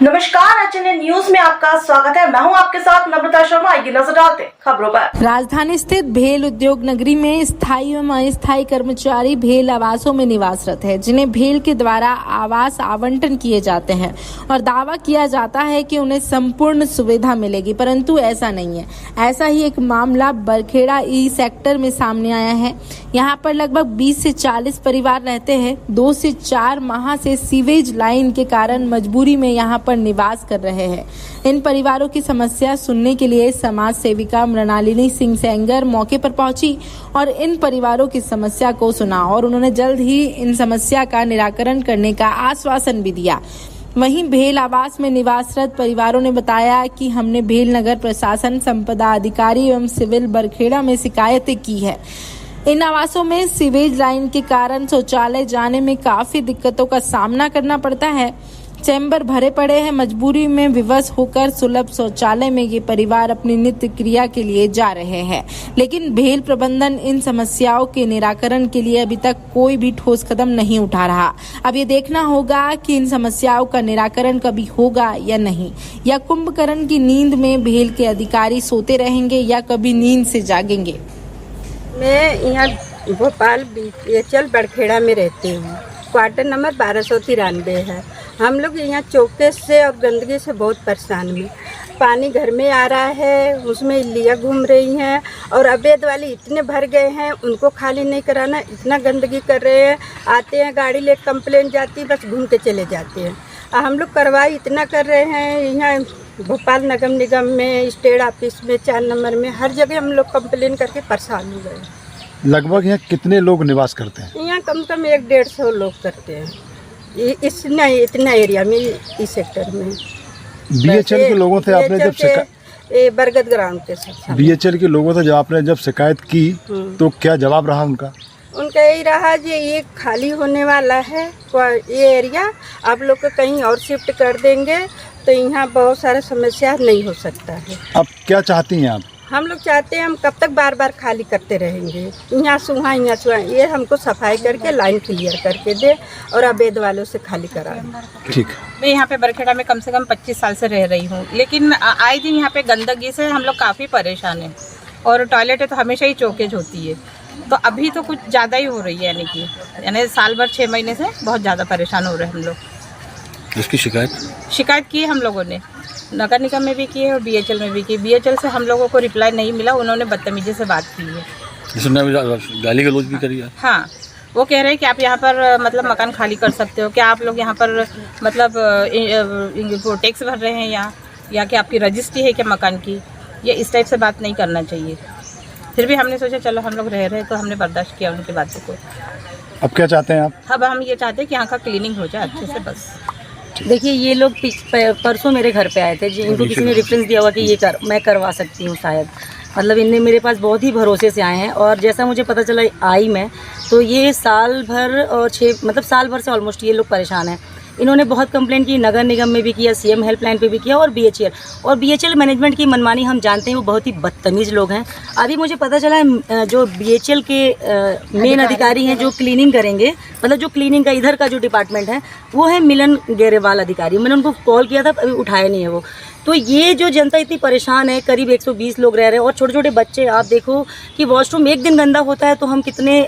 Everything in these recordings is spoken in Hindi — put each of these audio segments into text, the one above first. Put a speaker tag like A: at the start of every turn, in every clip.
A: नमस्कार, एचएनएन न्यूज में आपका स्वागत है। मैं हूं आपके साथ नम्रता शर्मा। आइए नजर डालते हैं खबरों पर।
B: राजधानी स्थित भेल उद्योग नगरी में स्थायी एवं अस्थायी कर्मचारी भेल आवासों में निवासरत है, जिन्हें भेल के द्वारा आवास आवंटन किए जाते हैं और दावा किया जाता है कि उन्हें संपूर्ण सुविधा मिलेगी, परंतु ऐसा नहीं है। ऐसा ही एक मामला बरखेड़ा ई सेक्टर में सामने आया है। यहाँ पर लगभग 20 से 40 परिवार रहते हैं। 2 से 4 माह से सीवेज लाइन के कारण मजबूरी में यहाँ पर निवास कर रहे हैं। इन परिवारों की समस्या सुनने के लिए समाज सेविका मृणालिनी सिंह सेंगर मौके पर पहुंची और इन परिवारों की समस्या को सुना और उन्होंने जल्द ही इन समस्या का निराकरण करने का आश्वासन भी दिया। वहीं भेल आवास में निवासरत परिवारों ने बताया कि हमने भेल नगर प्रशासन, संपदा अधिकारी एवं सिविल बरखेड़ा में शिकायतें की है। इन आवासों में सीवेज लाइन के कारण शौचालय जाने में काफी दिक्कतों का सामना करना पड़ता है। चैम्बर भरे पड़े हैं। मजबूरी में विवश होकर सुलभ शौचालय में ये परिवार अपनी नित्य क्रिया के लिए जा रहे हैं, लेकिन भेल प्रबंधन इन समस्याओं के निराकरण के लिए अभी तक कोई भी ठोस कदम नहीं उठा रहा। अब ये देखना होगा कि इन समस्याओं का निराकरण कभी होगा या नहीं, या कुंभकर्ण की नींद में भेल के अधिकारी सोते रहेंगे या कभी नींद से जागेंगे।
C: मैं यहाँ भोपाल बीएचएल बरखेड़ा में रहती हूँ। क्वार्टर नंबर 1293 है। हम लोग यहाँ चौके से और गंदगी से बहुत परेशान हैं। पानी घर में आ रहा है, उसमें इल्लियाँ घूम रही हैं और अवैध वाले इतने भर गए हैं, उनको खाली नहीं कराना, इतना गंदगी कर रहे हैं। आते हैं गाड़ी ले, कंप्लेन जाती, बस घूम के चले जाते हैं। हम लोग कार्रवाई इतना कर रहे हैं यहाँ भोपाल नगर निगम में, स्टेट ऑफिस में, 4 नंबर में, हर जगह हम लोग कंप्लेन करके परेशान हो गए।
D: लगभग यहाँ कितने लोग निवास करते हैं?
C: यहाँ कम से कम 100-150 लोग करते हैं इतना एरिया में, इस सेक्टर में।
D: बीएचएल के लोगों से आपने जब
C: बरगद ग्राउंड के साथ
D: बीएचएल के लोगों से जब आपने शिकायत की तो क्या जवाब रहा उनका?
C: उनका यही रहा जी, ये खाली होने वाला है ये एरिया, आप लोग को कहीं और शिफ्ट कर देंगे तो यहाँ बहुत सारा समस्या नहीं हो सकता है।
D: अब क्या चाहती हैं आप?
C: हम लोग चाहते हैं, हम कब तक बार बार खाली करते रहेंगे? यहाँ सुहा, ये हमको सफाई करके लाइन क्लियर करके दे और अवैध वालों से खाली कराएं।
D: ठीक।
E: मैं यहाँ पे बरखेड़ा में कम से कम 25 साल से रह रही हूँ, लेकिन आए दिन यहाँ पे गंदगी से हम लोग काफ़ी परेशान हैं और टॉयलेट तो हमेशा ही चौकेज होती है। तो अभी तो कुछ ज़्यादा ही हो रही है, यानी साल भर 6 महीने से बहुत ज़्यादा परेशान हो रहे हैं हम लोग।
D: इसकी शिकायत की
E: हम लोगों ने नगर निगम में भी की है और बीएचएल में भी की। बीएचएल से हम लोगों को रिप्लाई नहीं मिला, उन्होंने बदतमीजी से बात की है,
D: गाली गलौज भी करी है।
E: हाँ, वो कह रहे हैं कि आप यहाँ पर मतलब मकान खाली कर सकते हो, क्या आप लोग यहाँ पर मतलब टैक्स भर रहे हैं या कि आपकी रजिस्ट्री है क्या मकान की? ये इस टाइप से बात नहीं करना चाहिए। फिर भी हमने सोचा चलो हम लोग रह रहे तो हमने बर्दाश्त किया उनकी बातों को।
D: अब क्या चाहते हैं आप?
E: अब हम ये चाहते हैं कि यहाँ का क्लीनिंग हो जाए अच्छे से, बस।
F: देखिए, ये लोग परसों मेरे घर पे आए थे जी। इनको किसी ने रेफरेंस दिया हुआ कि मैं करवा सकती हूँ शायद, मतलब इनने मेरे पास बहुत ही भरोसे से आए हैं। और जैसा मुझे पता चला आई मैं, तो ये साल भर और साल भर से ऑलमोस्ट ये लोग परेशान हैं। इन्होंने बहुत कंप्लेंट की, नगर निगम में भी किया, सीएम हेल्पलाइन पे भी किया और बीएचएल मैनेजमेंट की मनमानी हम जानते हैं, वो बहुत ही बदतमीज़ लोग हैं। अभी मुझे पता चला है जो बीएचएल के मेन अधिकारी हैं जो क्लीनिंग करेंगे, मतलब जो क्लीनिंग का इधर का जो डिपार्टमेंट है वो है मिलन गेरेवाल अधिकारी। मैंने उनको कॉल किया था, अभी उठाया नहीं है वो। तो ये जो जनता इतनी परेशान है, करीब 120 लोग रह रहे हैं और छोटे छोटे बच्चे। आप देखो कि वॉशरूम एक दिन गंदा होता है तो हम कितने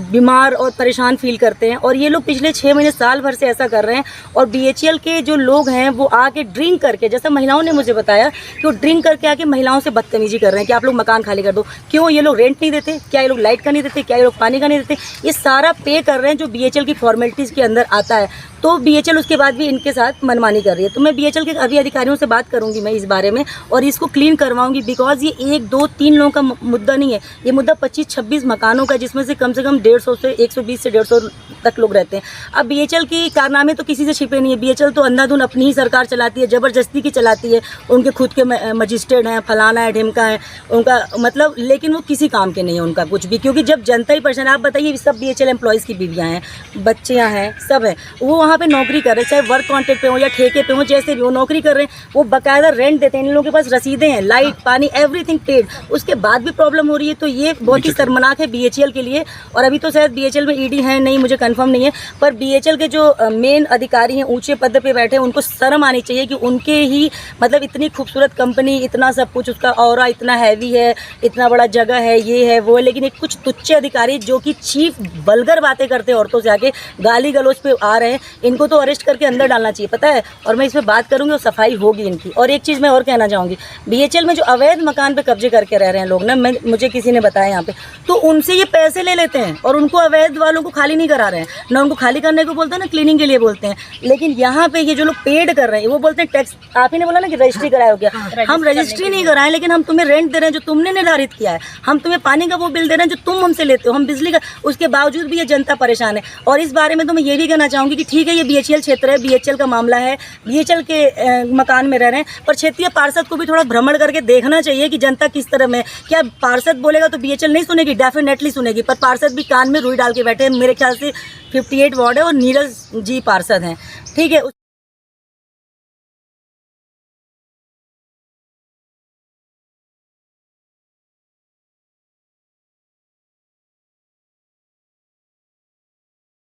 F: बीमार और परेशान फील करते हैं, और ये लोग पिछले 6 महीने साल भर से ऐसा कर रहे हैं। और बीएचएल के जो लोग हैं वो आके ड्रिंक करके, जैसा महिलाओं ने मुझे बताया कि वो ड्रिंक करके आके महिलाओं से बदतमीजी कर रहे हैं कि आप लोग मकान खाली कर दो। क्यों? ये लोग रेंट नहीं देते क्या? ये लोग लाइट का नहीं देते क्या? ये लोग पानी का नहीं देते? ये सारा पे कर रहे हैं जो बीएचएल की फॉर्मेलिटीज़ के अंदर आता है। तो बीएचएल उसके बाद भी इनके साथ मनमानी कर रही है। तो मैं बीएचएल के अभी अधिकारियों से बात करूंगी मैं इस बारे में और इसको क्लीन करवाऊंगी, बिकॉज ये 1, 2, 3 लोगों का मुद्दा नहीं है, ये मुद्दा 25-26 मकानों का, जिसमें से कम 150 से 120 से 150 तक लोग रहते हैं। अब बीएचएल की कारनामे तो किसी से छिपे नहीं है। बीएचएल तो अंधाधुन अपनी ही सरकार चलाती है, ज़बरदस्ती की चलाती है। उनके खुद के मजिस्ट्रेट हैं, फलाना है, ढिमका है उनका, मतलब, लेकिन वो किसी काम के नहीं है उनका कुछ भी, क्योंकि जब जनता ही परेशान। आप बताइए, सब बीएचएल एम्प्लॉयज़ की बीवियाँ हैं, बच्चियाँ हैं, सब हैं, वो वहाँ पे नौकरी कर रहे हैं, चाहे वर्क कॉन्ट्रैक्ट पे हो या ठेके पे हो, जैसे भी वो नौकरी कर रहे हैं, वो बाकायदा रेंट देते हैं, इन लोगों के पास रसीदें हैं, लाइट पानी एवरीथिंग पेड, उसके बाद भी प्रॉब्लम हो रही है। तो ये बहुत ही शर्मनाक है BHEL के लिए। और अभी तो शायद BHEL में ED है नहीं, मुझे कंफर्म नहीं है, पर BHEL के जो मेन अधिकारी हैं, ऊंचे पद पे बैठे हैं, उनको शर्म आनी चाहिए कि उनके ही मतलब इतनी खूबसूरत कंपनी, इतना सब कुछ, उसका ऑरा इतना हैवी है, इतना बड़ा जगह है, ये है वो है, लेकिन एक कुछ तुच्छ अधिकारी जो कि चीफ वल्गर बातें करते हैं, औरतों से आके गाली गलौज पे आ रहे हैं, इनको तो अरेस्ट करके अंदर डालना चाहिए, पता है। और मैं इस पर बात करूंगी और सफाई होगी इनकी। और एक चीज़ मैं और कहना चाहूँगी, BHEL में जो अवैध मकान पे कब्जे करके रह रहे हैं लोग ना, मुझे किसी ने बताया यहाँ पे, तो उनसे ये पैसे ले लेते हैं और उनको अवैध वालों को खाली नहीं करा रहे हैं ना, उनको खाली करने को बोलते हैं ना, क्लीनिंग के लिए बोलते हैं। लेकिन यहाँ पे ये जो लोग पेड कर रहे हैं, वो बोलते हैं टैक्स, आप ही ने बोला ना कि रजिस्ट्री कराया हो गया, हम रजिस्ट्री नहीं कराएं, लेकिन हम तुम्हें रेंट दे रहे हैं जो तुमने निर्धारित किया है, हम तुम्हें पानी का वो बिल दे रहे हैं जो तुम हमसे लेते हो, हम बिजली का, उसके बावजूद भी ये जनता परेशान है। और इस बारे में तो मैं ये भी कहना चाहूँगी कि ठीक है, ये BHEL क्षेत्र है, BHEL का मामला है, BHEL के मकान में रह रहे हैं, पर क्षेत्रीय पार्षद को भी थोड़ा भ्रमण करके देखना चाहिए कि जनता किस तरह में, क्या पार्षद बोलेगा तो BHEL नहीं सुनेगी, डेफिनेटली सुनेगी, पर पार्षद भी कान में रुई डाल के बैठे हैं। मेरे ख्याल से 58 वार्ड है और नीरज जी पार्षद हैं, ठीक है।